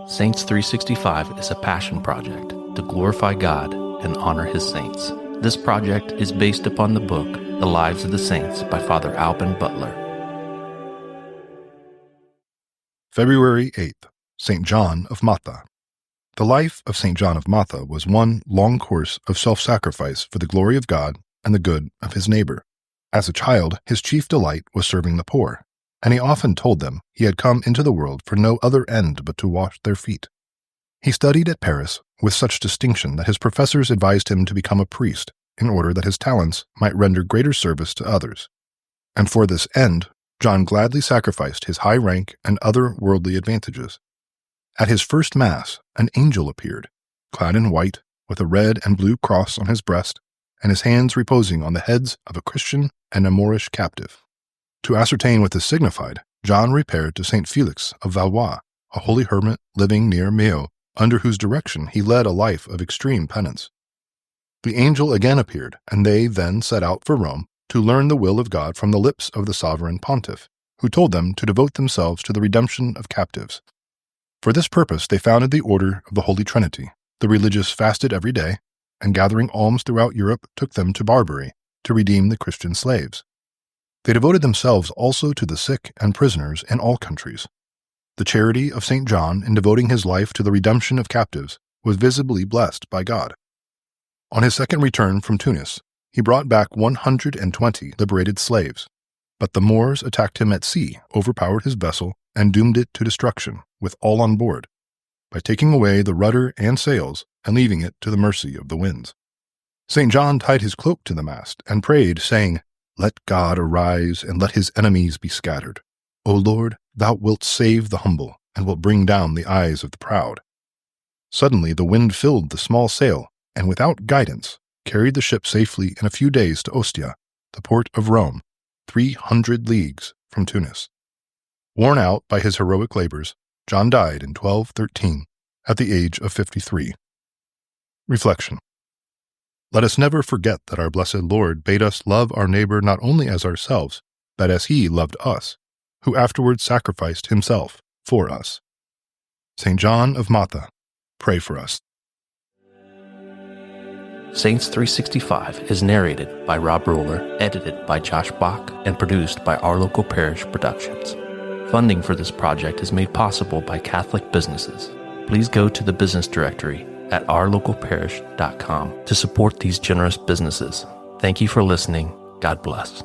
Saints 365 is a passion project to glorify God and honor His saints. This project is based upon the book, The Lives of the Saints by Father Alban Butler. February 8th, St. John of Matha. The life of St. John of Matha was one long course of self-sacrifice for the glory of God and the good of his neighbor. As a child, his chief delight was serving the poor, and he often told them he had come into the world for no other end but to wash their feet. He studied at Paris with such distinction that his professors advised him to become a priest in order that his talents might render greater service to others. And for this end, John gladly sacrificed his high rank and other worldly advantages. At his first Mass, an angel appeared, clad in white, with a red and blue cross on his breast, and his hands reposing on the heads of a Christian and a Moorish captive. To ascertain what this signified, John repaired to St. Felix of Valois, a holy hermit living near Meaux, under whose direction he led a life of extreme penance. The angel again appeared, and they then set out for Rome to learn the will of God from the lips of the sovereign pontiff, who told them to devote themselves to the redemption of captives. For this purpose they founded the Order of the Holy Trinity. The religious fasted every day, and gathering alms throughout Europe took them to Barbary to redeem the Christian slaves. They devoted themselves also to the sick and prisoners in all countries. The charity of St. John in devoting his life to the redemption of captives was visibly blessed by God. On his second return from Tunis, he brought back 120 liberated slaves, but the Moors attacked him at sea, overpowered his vessel, and doomed it to destruction, with all on board, by taking away the rudder and sails and leaving it to the mercy of the winds. St. John tied his cloak to the mast and prayed, saying, "Let God arise, and let his enemies be scattered. O Lord, thou wilt save the humble, and wilt bring down the eyes of the proud." Suddenly the wind filled the small sail, and without guidance carried the ship safely in a few days to Ostia, the port of Rome, 300 leagues from Tunis. Worn out by his heroic labors, John died in 1213, at the age of 53. Reflection. Let us never forget that our blessed Lord bade us love our neighbor not only as ourselves, but as he loved us, who afterwards sacrificed himself for us. St. John of Matha, pray for us. Saints 365 is narrated by Rob Roller, edited by Josh Bach, and produced by Our Local Parish Productions. Funding for this project is made possible by Catholic businesses. Please go to the business directory at ourlocalparish.com to support these generous businesses. Thank you for listening. God bless.